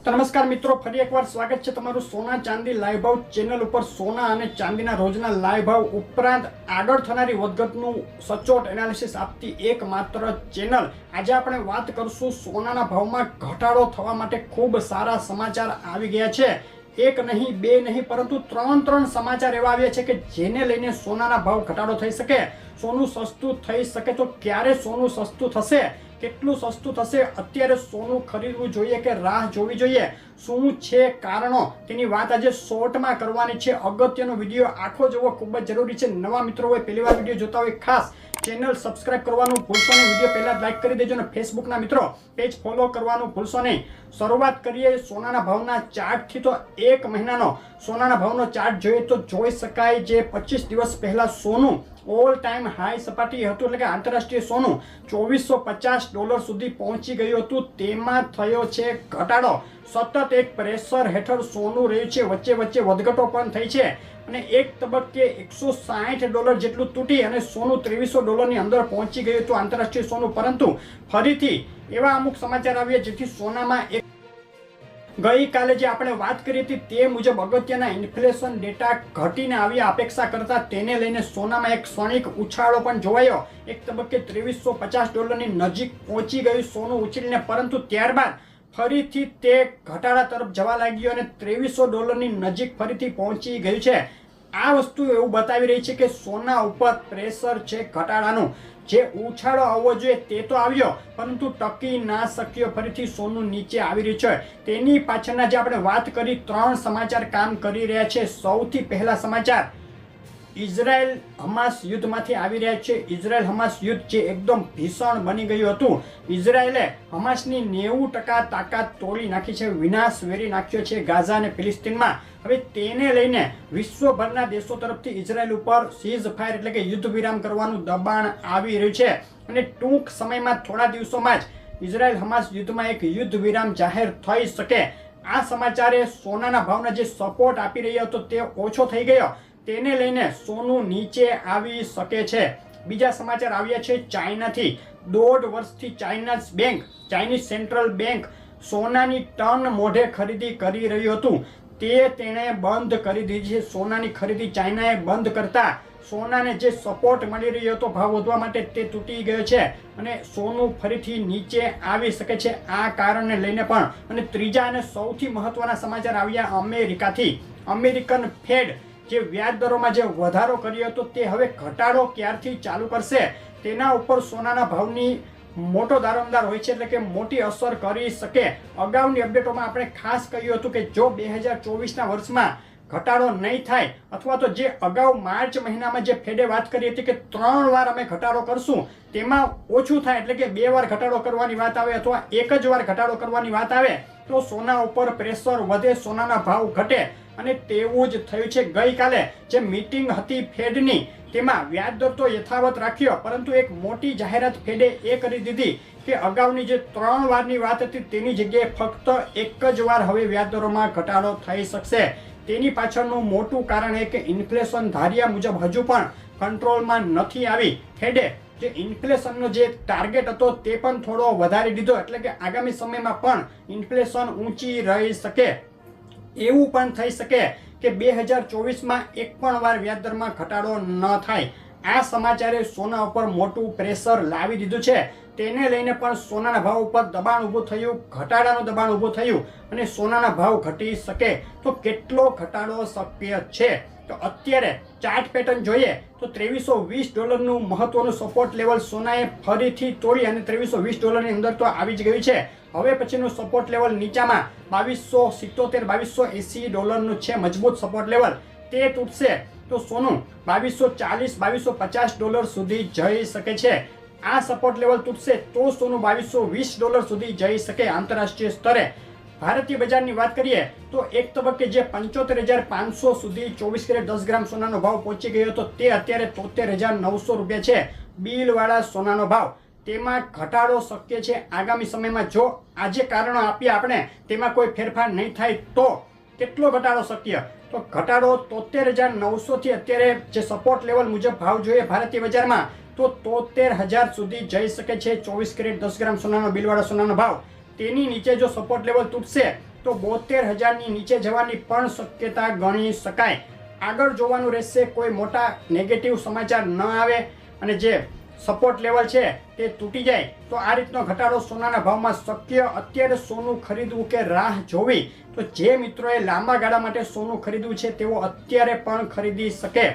તો નમસ્કાર મિત્રો, ફરી એકવાર સ્વાગત છે તમારું સોના ચાંદી લાઈવ ભાવ ચેનલ ઉપર. સોના અને ચાંદીના રોજના લાઈવ ભાવ ઉપરાંત આગળ થનારી વધઘટનું સચોટ એનાલિસિસ આપતી એકમાત્ર ચેનલ. આજે આપણે વાત કરશું સોનાના ભાવમાં ઘટાડો થવા માટે ખૂબ સારા સમાચાર આવી ગયા છે. એક નહીં, બે નહીં, પરંતુ ત્રણ સમાચાર એવા આવ્યા છે કે જેને લઈને સોનાના ભાવ ઘટાડો થઈ શકે, સોનું સસ્તું થઈ શકે. તો ક્યારે સોનું સસ્તું થશે, કેટલું સસ્તું થશે, અત્યારે સોનું ખરીદવું જોઈએ કે રાહ જોવી જોઈએ, શું છે કારણો, તેની વાત આજે શોર્ટમાં કરવાની છે. અગત્યનો વિડીયો આખો જોવો ખૂબ જ જરૂરી છે. નવા મિત્રો હોય, પહેલી વાર વિડીયો જોતા હોય, ખાસ ચેનલ સબસ્ક્રાઇબ કરવાનું ભૂલશો નહીં. વિડીયો પહેલા લાઈક કરી દેજો અને ફેસબુકના મિત્રો પેજ ફોલો કરવાનું ભૂલશો નહીં. શરૂઆત કરીએ સોનાના ભાવના ચાર્ટથી. તો એક મહિનાનો સોનાના ભાવનો ચાર્ટ જોઈએ તો જોઈ શકાય જે 25 દિવસ પહેલા સોનું ઓલ ટાઈમ હાઈ સપાટી હતું, એટલે કે આંતરરાષ્ટ્રીય સોનું $2450 સુધી પહોંચી ગયું હતું. તેમાં થયો છે ઘટાડો. સતત એક પ્રેશર હેઠળ સોનું રહ્યું છે. વચ્ચે વધઘટો પણ થઈ છે અને એક તબક્કે $160 જેટલું તૂટી અને સોનું $2300 ની અંદર પહોંચી ગયું હતું આંતરરાષ્ટ્રીય સોનું. પરંતુ ફરીથી એવા અમુક સમાચાર આવ્યા જેથી સોનામાં એક ગઈકાલે જે આપણે વાત કરી હતી તે મુજબ અગત્યના ઇન્ફ્લેશન ડેટા ઘટીને આવ્યા અપેક્ષા કરતા. તેને લઈને સોનામાં એક ક્ષણિક ઉછાળો પણ જોવાયો. એક તબક્કે $2350 ની નજીક પહોંચી ગયું સોનું ઉછળીને, પરંતુ ત્યારબાદ ફરીથી તે ઘટાડા તરફ જવા લાગ્યો અને $2300 ની નજીક ફરીથી પહોંચી ગયું છે. આ વસ્તુ એવું બતાવી રહી છે કે સોના ઉપર પ્રેશર છે ઘટાડાનું. જે ઉછાળો આવવો જોઈએ તે તો આવ્યો, પરંતુ ટકી ના શક્યો. ફરીથી સોનું નીચે આવી રહ્યું છે. તેની પાછળના જે આપણે વાત કરી, 3 સમાચાર કામ કરી રહ્યા છે. સૌથી પહેલા સમાચાર ઇઝરાયલ હમાસ યુદ્ધમાંથી આવી રહ્યા છે. ઇઝરાયલ હમાસ યુદ્ધ જે એકદમ ભીષણ બની ગયું હતું. ઇઝરાયલે હમાસની 90% તાકાત તોડી નાખી છે, વિનાશ વેરી નાખ્યો છે ગાઝા અને ફિલિસ્તીનમાં. હવે તેને લઈને વિશ્વભરના દેશો તરફથી ઇઝરાયલ ઉપર સીઝ ફાયર એટલે કે યુદ્ધ વિરામ કરવાનું દબાણ આવી રહ્યું છે અને ટૂંક સમયમાં થોડા દિવસોમાં જ ઇઝરાયલ હમાસ યુદ્ધમાં એક યુદ્ધ વિરામ જાહેર થઈ શકે. આ સમાચારે સોનાના ભાવના જે સપોર્ટ આપી રહ્યો હતો તે ઓછો થઈ ગયો. તેને લઈને સોનું નીચે આવી શકે છે. બીજા સમાચાર આવ્યા છે ચાઇનાથી. 1.5 વર્ષથી ચાઇનીઝ સેન્ટ્રલ બેંક સોનાની ટન મોઢે ખરીદી કરી રહ્યું હતું. તેણે બંધ કરી દીધી છે. સોનાની ખરીદી ચાઇનાએ બંધ કરતા સોનાને જે સપોર્ટ મળી રહ્યો હતો ભાવ વધવા માટે તે તૂટી ગયો છે અને સોનું ફરીથી નીચે આવી શકે છે આ કારણને લઈને પણ. અને ત્રીજા અને સૌથી મહત્વના સમાચાર આવ્યા અમેરિકાથી. અમેરિકન ફેડ જે વ્યાજ દરોમાં જે વધારો કર્યો હતો તે હવે ઘટાડો ક્યારથી ચાલુ કરશે તેના ઉપર સોનાના ભાવની મોટો દારોમદાર હોય છે, એટલે કે મોટી અસર કરી શકે. અગાઉની અપડેટોમાં આપણે ખાસ કહ્યું હતું કે જો 2024ના વર્ષમાં ઘટાડો નહીં થાય, અથવા તો જે અગાઉ માર્ચ મહિનામાં જે ફેડે વાત કરી હતી કે 3 વાર અમે ઘટાડો કરશું, તેમાં ઓછું થાય, એટલે કે 2 વાર ઘટાડો કરવાની વાત આવે અથવા એક જ વાર ઘટાડો કરવાની વાત આવે તો સોના ઉપર પ્રેશર વધે, સોનાના ભાવ ઘટે. અને તેવું જ થયું છે. ગઈકાલે જે મીટિંગ હતી ફેડની તેમાં વ્યાજદર તો યથાવત રાખ્યો, પરંતુ એક મોટી જાહેરાત ફેડે એ કરી દીધી કે અગાઉની જે 3 વારની વાત હતી તેની જગ્યાએ ફક્ત એક જ વાર હવે વ્યાજદરોમાં ઘટાડો થઈ શકશે. તેની પાછળનું મોટું કારણ એ કે ઇન્ફ્લેશન ધાર્યા મુજબ હજુ પણ કંટ્રોલમાં નથી આવી. ફેડે જે ઇન્ફ્લેશનનો જે ટાર્ગેટ હતો તે પણ થોડો વધારી દીધો, એટલે કે આગામી સમયમાં પણ ઇન્ફ્લેશન ઊંચી રહી શકે. એવું પણ થઈ શકે કે 2024માં એક પણ વાર વ્યાજદરમાં ઘટાડો ન થાય. આ સમાચારે સોના ઉપર મોટું પ્રેશર લાવી દીધું છે. તેને લઈને પણ સોનાના ભાવ ઉપર દબાણ ઊભું થયું, ઘટાડાનું દબાણ ઊભું થયું અને સોનાના ભાવ ઘટી શકે. તો કેટલો ઘટાડો શક્ય છે? તો અત્યારે ચાર્ટ પેટર્ન જોઈએ તો $2320નું મહત્વનું સપોર્ટ લેવલ સોનાએ ફરીથી તોડી અને $2320 ની અંદર તો આવી જ ગયું છે. હવે પછીનું સપોર્ટ લેવલ નીચામાં $2270-2280નું છે, મજબૂત સપોર્ટ લેવલ. તે તૂટશે તો સોનું $2240-2250 સુધી જઈ શકે છે. આ સપોર્ટ લેવલ તૂટશે તો સોનું $2220 સુધી જઈ શકે આંતરરાષ્ટ્રીય સ્તરે. ભારતીય બજારની વાત કરીએ તો એક તબક્કે જે 75,500 સુધી 24 કેરેટ 10 ગ્રામ સોનાનો ભાવ પહોંચી ગયો હતો તે અત્યારે $73,900 છે. બિલવાળા સોનાનો ભાવ, તેમાં ઘટાડો શક્ય છે આગામી સમયમાં. જો આજે કારણો આપ્યા આપણે તેમાં કોઈ ફેરફાર નહીં થાય તો કેટલો ઘટાડો શક્ય? તો ઘટાડો 73,900 થી અત્યારે જે સપોર્ટ લેવલ મુજબ ભાવ જોઈએ ભારતીય બજારમાં તો 73,000 સુધી જઈ શકે છે. 24 કેરેટ 10 ગ્રામ સોનાનો બિલવાળા સોનાનો ભાવ. તેની નીચે જો સપોર્ટ લેવલ તૂટશે તો 72,000ની નીચે જવાની પણ શક્યતા ગણી શકાય. આગળ જોવાનું રહેશે કોઈ મોટા નેગેટિવ સમાચાર ન આવે અને જે સપોર્ટ લેવલ છે તે તૂટી જાય તો આ રીતનો ઘટાડો સોનાના ભાવમાં શક્ય. અત્યારે સોનું ખરીદવું કે રાહ જોવી, તો જે મિત્રોએ લાંબા ગાળા માટે સોનું ખરીદવું છે તેઓ અત્યારે પણ ખરીદી શકે.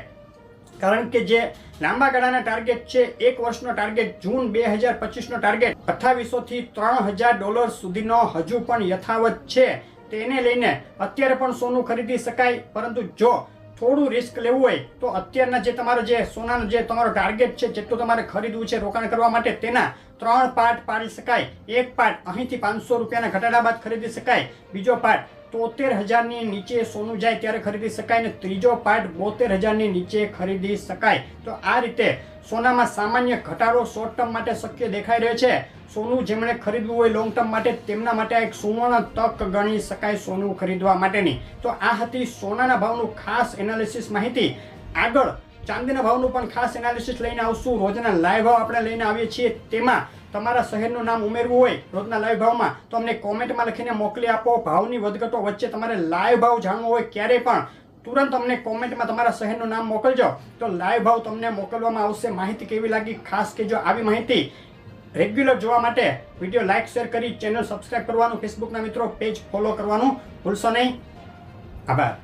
કારણ કે જે લાંબા ગાળાના ટાર્ગેટ છે, એક વર્ષનો ટાર્ગેટ, જૂન 2025નો ટાર્ગેટ $2,800 થી $3,000 સુધીનો હજુ પણ યથાવત છે. તેને લઈને અત્યારે પણ સોનું ખરીદી શકાય. પરંતુ જો થોડું રિસ્ક લેવું હોય તો અત્યારના જે તમારો જે સોનાનો જે તમારો ટાર્ગેટ છે, જેટલું તમારે ખરીદવું છે રોકાણ કરવા માટે, તેના 3 પાર્ટ પાડી શકાય. એક પાર્ટ અહીંથી $500 ઘટાડા બાદ ખરીદી શકાય. બીજો પાર્ટ 73,000ની નીચે સોનું જાય ત્યારે ખરીદી શકાય. ને ત્રીજો પાર્ટ 72,000ની નીચે ખરીદી શકાય. તો આ રીતે સોનામાં સામાન્ય ઘટાડો શોર્ટ ટર્મ માટે શક્ય દેખાઈ રહ્યો છે. સોનું જેમણે ખરીદવું હોય લોંગ ટર્મ માટે, તેમના માટે એક સુવર્ણ તક ગણી શકાય સોનું ખરીદવા માટેની. તો આ હતી સોનાના ભાવનું ખાસ એનાલિસિસ માહિતી. આગળ ચાંદીના ભાવનું પણ ખાસ એનાલિસિસ લઈને આવશું. રોજના લાઈવ ભાવ આપણે લઈને આવીએ છીએ. તેમાં તમારા શહેરનું નામ ઉમેરવું હોય રોજના લાઈવ ભાવમાં તો અમને કોમેન્ટમાં લખીને મોકલી આપો. ભાવની વધઘટો વચ્ચે તમારે લાઈવ ભાવ જાણવો હોય ક્યારેય પણ તુરંત અમને કોમેન્ટમાં તમારા શહેરનું નામ મોકલજો, તો લાઈવ ભાવ તમને મોકલવામાં આવશે. માહિતી કેવી લાગી ખાસ કહેજો. આવી માહિતી રેગ્યુલર જોવા માટે વિડીયો લાઇક શેર કરી ચેનલ સબસ્ક્રાઇબ કરવાનું, ફેસબુકના મિત્રો પેજ ફોલો કરવાનું ભૂલશો નહીં. આભાર.